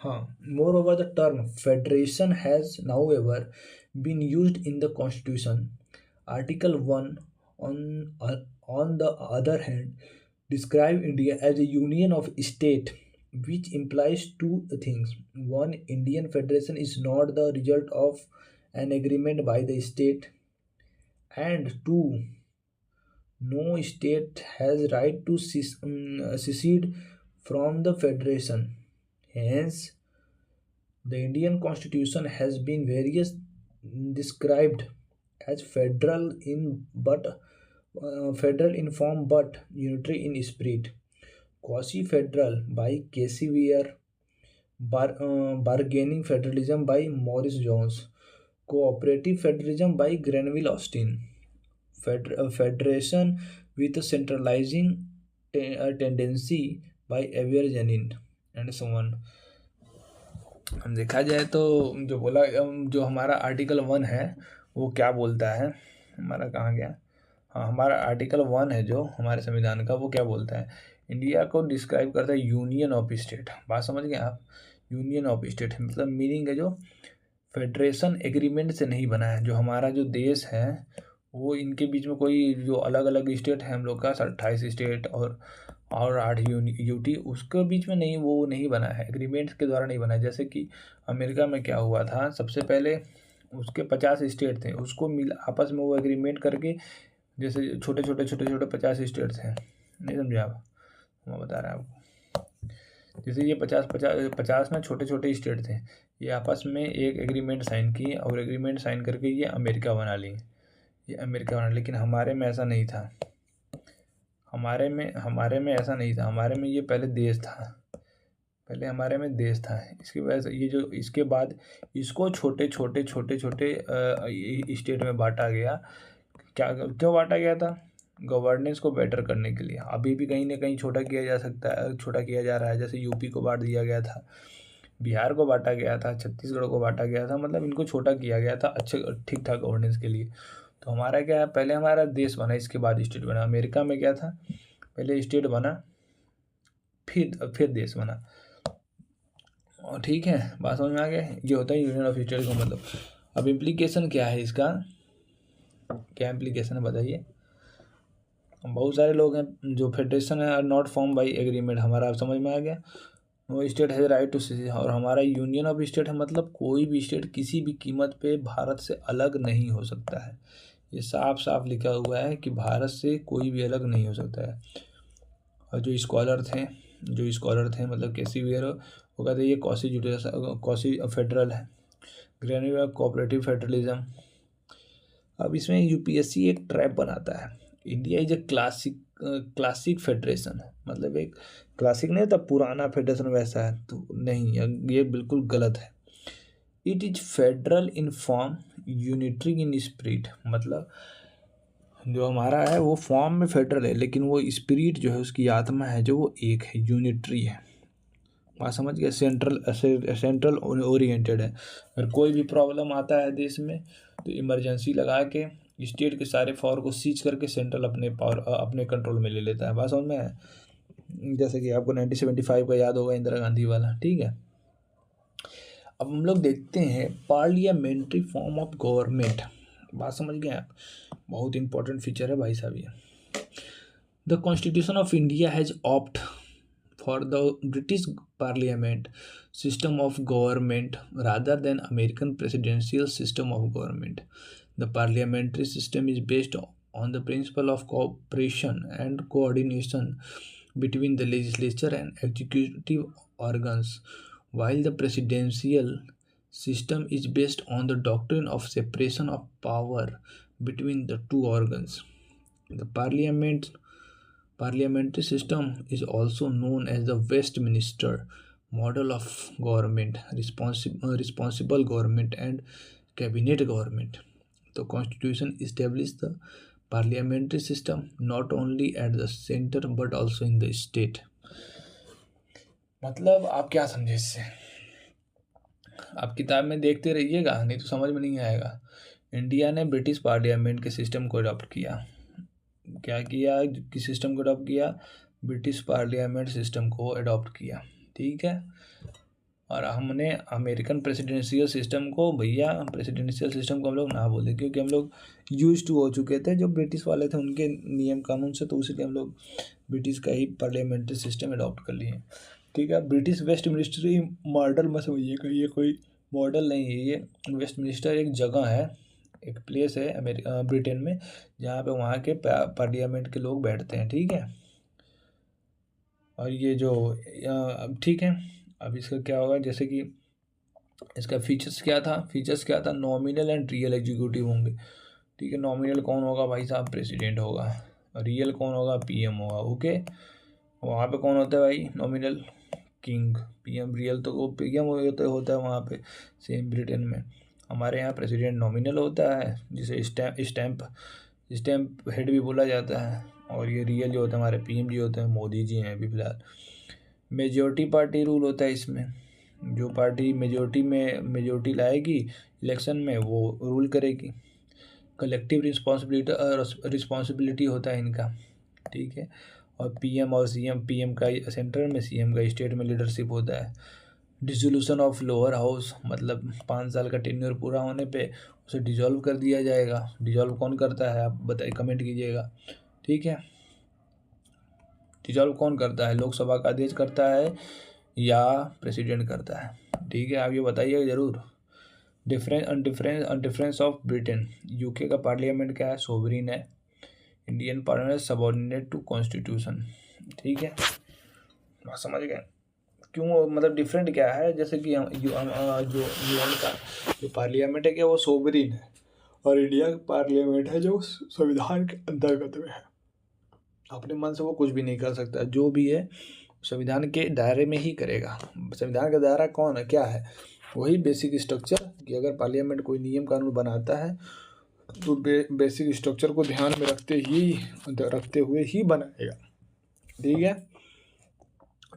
हाँ, moreover the term federation has nowhere been used in the constitution. Article 1 on on the other hand describe India as a union of state, which implies two things. One, Indian federation is not the result of an agreement by the state, and two, no state has right to secede from the federation. Hence, the Indian constitution has been various described as federal in form but unitary in spirit. Quasi-federal by Casey Weir, bargaining federalism by Morris Jones, cooperative federalism by Grenville Austin, federation with a centralizing tendency by Avier Janin, and so on. हम देखा जाए तो जो बोला, जो हमारा आर्टिकल 1 है वो क्या बोलता है, हमारा कहाँ गया? हाँ, हमारा आर्टिकल 1 है जो हमारे संविधान का, वो क्या बोलता है? इंडिया को डिस्क्राइब करता है यूनियन ऑफ स्टेट। बात समझ गए आप? यूनियन ऑफ स्टेट मतलब मीनिंग है जो फेडरेशन एग्रीमेंट से नहीं बना है। जो हमारा जो देश है वो इनके बीच में कोई जो अलग अलग स्टेट है, हम लोग का 28 स्टेट और 8 यूटी, उसके बीच में नहीं, वो नहीं बना है, एग्रीमेंट के द्वारा नहीं बना है। जैसे कि अमेरिका में क्या हुआ था, सबसे पहले उसके 50 स्टेट थे, उसको मिल आपस में वो एग्रीमेंट करके, जैसे छोटे छोटे छोटे छोटे 50 स्टेट थे, नहीं समझे आप? मैं बता रहा हूँ आपको, जैसे ये 50 में छोटे छोटे स्टेट थे, ये आपस में एक एग्रीमेंट साइन किए और एग्रीमेंट साइन करके ये अमेरिका बना लिए, ये अमेरिका बना। लेकिन हमारे में ऐसा नहीं था, हमारे में ऐसा नहीं था, हमारे में ये पहले देश था, पहले हमारे में देश था। इसकी वजह से ये जो इसके बाद इसको छोटे छोटे छोटे छोटे स्टेट में बांटा गया। क्या क्यों बांटा गया था? गवर्नेंस को बेटर करने के लिए। अभी भी कहीं ना कहीं छोटा किया जा सकता है, छोटा किया जा रहा है। जैसे यूपी को बांट दिया गया था, बिहार को बांटा गया था, छत्तीसगढ़ को बांटा गया था, मतलब इनको छोटा किया गया था अच्छे ठीक ठाक गवर्नेंस के लिए। तो हमारा क्या है, पहले हमारा देश बना, इसके बाद स्टेट बना। अमेरिका में क्या था, पहले स्टेट बना फिर देश बना। और ठीक है, बात समझ में आ गया? ये होता है यूनियन ऑफ स्टेट का मतलब। अब इम्प्लीकेशन क्या है इसका, क्या इम्प्लीकेशन है बताइए? बहुत सारे लोग हैं जो फेडरेशन है नॉट फॉर्म बाई एग्रीमेंट, हमारा आप समझ में आ गया। No state has right to see, और हमारा यूनियन ऑफ स्टेट है, मतलब कोई भी स्टेट किसी भी कीमत पे भारत से अलग नहीं हो सकता है। ये साफ साफ लिखा हुआ है कि भारत से कोई भी अलग नहीं हो सकता है। और जो स्कॉलर थे मतलब केसी वेयर, वो कहते हैं ये कॉसी फेडरल है, ग्रेन्यूल कोऑपरेटिव फेडरलिज्म। अब इसमें यूपीएससी एक ट्रैप बनाता है, India is a classic federation, मतलब एक क्लासिक नहीं था पुराना फेडरेशन वैसा है, तो नहीं, ये बिल्कुल गलत है। It is federal in form, unitary in spirit, मतलब जो हमारा है वो फॉर्म में फेडरल है, लेकिन वो स्पिरिट जो है, उसकी आत्मा है जो, वो एक है, यूनिटरी है। बात समझ गए, सेंट्रल ओरिएंटेड है। अगर कोई भी प्रॉब्लम आता है देश में तो इमरजेंसी लगा के स्टेट के सारे पावर को सीज करके सेंट्रल अपने पावर अपने कंट्रोल में ले लेता है। बात समझ में है? जैसे कि आपको 1975 का याद होगा, इंदिरा गांधी वाला, ठीक है। अब हम लोग देखते हैं पार्लियामेंट्री फॉर्म ऑफ गवर्नमेंट। बात समझ गए आप? बहुत इंपॉर्टेंट फीचर है भाई साहब ये। The constitution of India has opt for the British Parliament system of government rather than American presidential system of government. The parliamentary system is based on the principle of cooperation and coordination between the legislature and executive organs, while the presidential system is based on the doctrine of separation of power between the two organs. The parliamentary system is also known as the Westminster model of government, responsible government, and cabinet government. The Constitution established the parliamentary system not only at the center but also in the state. मतलब आप क्या समझे इससे? आप किताब में देखते रहिएगा, नहीं तो समझ में नहीं आएगा। इंडिया ने ब्रिटिश पार्लियामेंट के सिस्टम को अडॉप्ट किया। क्या किया? किस सिस्टम को अडॉप्ट किया? ब्रिटिश पार्लियामेंट सिस्टम को अडॉप्ट किया, ठीक है। और हमने अमेरिकन प्रेसिडेंशियल सिस्टम को, भैया प्रेसिडेंशियल सिस्टम को हम लोग ना बोले, क्योंकि हम लोग यूज टू हो चुके थे जो ब्रिटिश वाले थे उनके नियम कानून से, तो उसीलिए हम लोग ब्रिटिश का ही पार्लियामेंट्री सिस्टम अडॉप्ट कर लिए, ठीक है। ब्रिटिश वेस्ट मिनिस्ट्री मॉडल मत समझिएगा, ये कोई मॉडल नहीं है। ये वेस्ट मिनिस्टर एक जगह है, एक प्लेस है ब्रिटेन में, जहाँ पे वहाँ के पार्लियामेंट के लोग बैठते हैं, ठीक है। और ये जो ठीक है, अब इसका क्या होगा, जैसे कि इसका फीचर्स क्या था, नॉमिनल एंड रियल एग्जीक्यूटिव होंगे, ठीक है। नॉमिनल कौन होगा भाई साहब? प्रेसिडेंट होगा। रियल कौन होगा? पीएम होगा, ओके। वहाँ पे कौन होता है भाई? Nominal king. पीएम रियल तो वो पीएम होता है वहाँ पे, सेम ब्रिटेन में। हमारे यहाँ प्रेसिडेंट नॉमिनल होता है, जिसे स्टैम्प हेड भी बोला जाता है। और ये रियल जो होता है हमारे पीएम जी होते हैं, मोदी जी हैं अभी फिलहाल। मेजोरिटी पार्टी रूल होता है इसमें, जो पार्टी मेजोरिटी लाएगी इलेक्शन में वो रूल करेगी। कलेक्टिव रिस्पॉन्सिबिलिटी होता है इनका, ठीक है। और पीएम और सीएम, पीएम का सेंट्रल में, सीएम का स्टेट में लीडरशिप होता है। डिसोल्यूशन ऑफ लोअर हाउस, मतलब 5 साल का टेन्योर पूरा होने पे उसे डिजॉल्व कर दिया जाएगा। डिजॉल्व कौन करता है आप बताइए, कमेंट कीजिएगा, ठीक है। डिजॉल्व कौन करता है? लोकसभा का अध्यक्ष करता है या प्रेसिडेंट करता है, ठीक है। आप ये बताइएगा ज़रूर। डिफरेंस ऑफ ब्रिटेन, यूके का पार्लियामेंट क्या है? सोवरिन है। Indian parliament subordinate to constitution, ठीक है। बात समझ गए? क्यों, मतलब डिफरेंट क्या है? जैसे कि हम जो यूएन का जो पार्लियामेंट है क्या, वो सोवरिन है, और इंडिया का पार्लियामेंट है जो संविधान के अंतर्गत में है। अपने मन से वो कुछ भी नहीं कर सकता, जो भी है संविधान के दायरे में ही करेगा। संविधान का दायरा कौन है, क्या है? वही बेसिक स्ट्रक्चर, कि अगर पार्लियामेंट कोई नियम कानून बनाता है तो बेसिक स्ट्रक्चर को ध्यान में रखते हुए ही बनाएगा, ठीक है।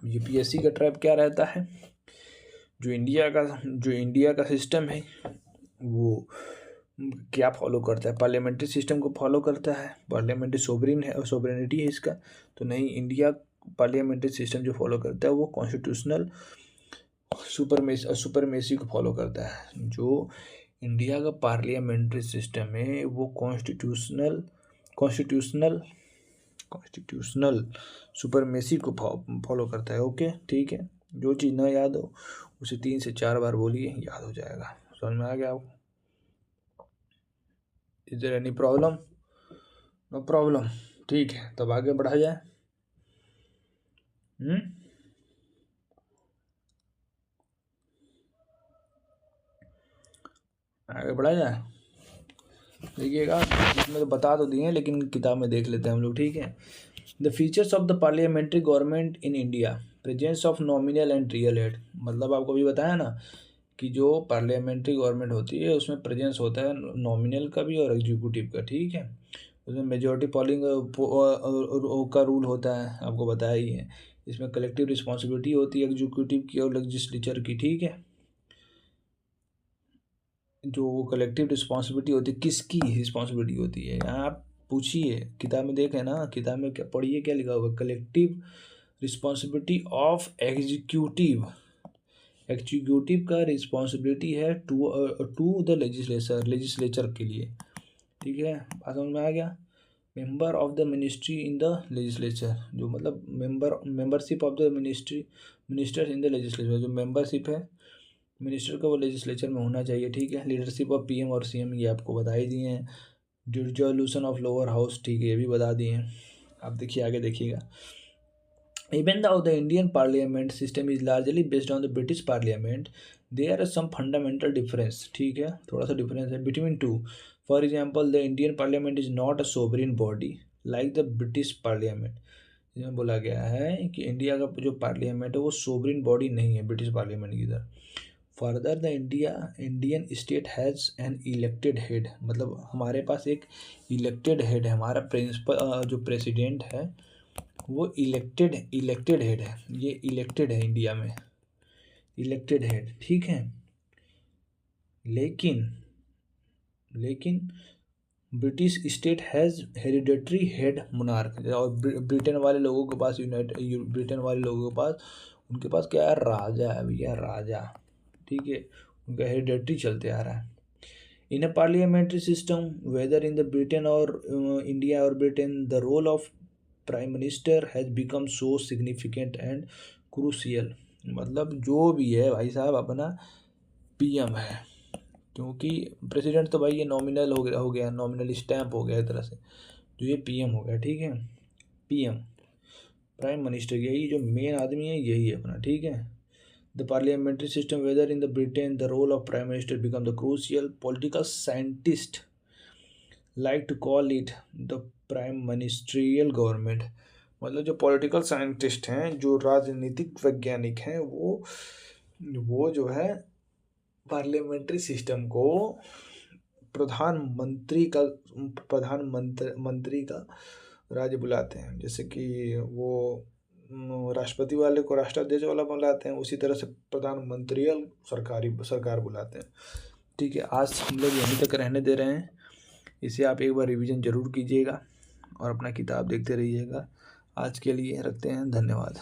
यूपीएससी का ट्रैप क्या रहता है? जो इंडिया का सिस्टम है वो क्या फॉलो करता है? पार्लियामेंट्री सिस्टम को फॉलो करता है। पार्लियामेंट्री सोवरिन है, सोवरेनिटी है इसका, तो नहीं। इंडिया पार्लियामेंट्री सिस्टम जो फॉलो करता है वो कॉन्स्टिट्यूशनल सुपरमेसी को फॉलो करता है। जो इंडिया का पार्लियामेंट्री सिस्टम है वो कॉन्स्टिट्यूशनल सुपरमेसी को फॉलो करता है, ओके, ठीक है। जो चीज़ ना याद हो उसे 3 से 4 बार बोलिए, याद हो जाएगा। समझ में आ गया आपको? Is there any problem? No problem, ठीक है। तब आगे बढ़ा जाए। आगे बढ़ा जाए, देखिएगा। इसमें तो बता तो दिए लेकिन किताब में देख लेते हैं हम लोग, ठीक है। The features of the parliamentary government in India, presence of nominal and real head. मतलब आपको भी बताया ना कि जो पार्लियामेंट्री गवर्नमेंट होती है उसमें प्रेजेंस होता है नॉमिनल का भी और एग्जीक्यूटिव का, ठीक है। उसमें मेजॉरिटी पोलिंग का रूल होता है, आपको बताया ही है। इसमें कलेक्टिव रिस्पॉन्सिबिलिटी होती है एग्जीक्यूटिव की और लेजिस्लेचर की, ठीक है। जो कलेक्टिव रिस्पॉन्सिबिलिटी होती है, किसकी रिस्पॉन्सिबिलिटी होती है, यहाँ आप पूछिए, किताब में देखें ना, किताब में क्या पढ़िए, क्या लिखा होगा, collective responsibility of executive. Executive का रिस्पॉन्सिबिलिटी है टू द लेजिस्लेचर के लिए, ठीक है। बात समझ में आ गया। Member of the ministry in the legislature, जो मतलब membership of the minister in the legislature, जो मेंबरशिप है मिनिस्टर का वो लेजिस्लेचर में होना चाहिए, ठीक है। लीडरशिप ऑफ पीएम और सीएम, ये आपको बता ही दिए हैं। डिसोल्यूशन ऑफ लोअर हाउस, ठीक है, ये भी बता दिए हैं। आप देखिए, आगे देखिएगा। Even though the Indian parliament system is largely based on the British parliament, there are some fundamental difference, ठीक है, थोड़ा सा difference है between two. For example, the Indian parliament is not a sovereign body like the British parliament. इसमें बोला गया है कि इंडिया का जो पार्लियामेंट है वो सोवरिन बॉडी नहीं है ब्रिटिश पार्लियामेंट की तरह। Further the Indian state has an elected head, मतलब हमारे पास एक इलेक्टेड हेड है, हमारा प्रिंसिपल जो प्रेसिडेंट है वो इलेक्टेड हेड है, ये इलेक्टेड है इंडिया में, इलेक्टेड हेड, ठीक है। लेकिन British state has hereditary head monarch, और ब्रिटेन वाले लोगों के पास ब्रिटेन वाले लोगों के पास उनके पास क्या है, राजा है भैया, राजा, ठीक है, उनका हेरिडेटरी चलते आ रहा है। In a parliamentary system whether in the Britain और इंडिया और Britain, the role of prime minister has become so significant and crucial, मतलब जो भी है भाई साहब अपना पीएम है, क्योंकि प्रेसिडेंट तो भाई ये नॉमिनल हो गया, नॉमिनल स्टैम्प हो गया एक तरह से, जो ये पीएम हो गया, ठीक है। पीएम प्राइम मिनिस्टर, यही जो मेन आदमी है यही है अपना, ठीक है। The parliamentary system whether in the Britain, the role of prime minister become the crucial, political scientist like to call it the prime ministerial government, मतलब जो पॉलिटिकल साइंटिस्ट हैं, जो राजनीतिक वैज्ञानिक हैं, वो जो है पार्लियामेंट्री सिस्टम को प्रधानमंत्री का राज्य बुलाते हैं, जैसे कि वो राष्ट्रपति वाले को राष्ट्राध्यक्ष वाला बुलाते हैं, उसी तरह से प्रधानमंत्रियल सरकार बुलाते हैं, ठीक है। आज हम लोग यहीं तक रहने दे रहे हैं, इसे आप एक बार रिवीजन जरूर कीजिएगा और अपना किताब देखते रहिएगा। आज के लिए रखते हैं, धन्यवाद।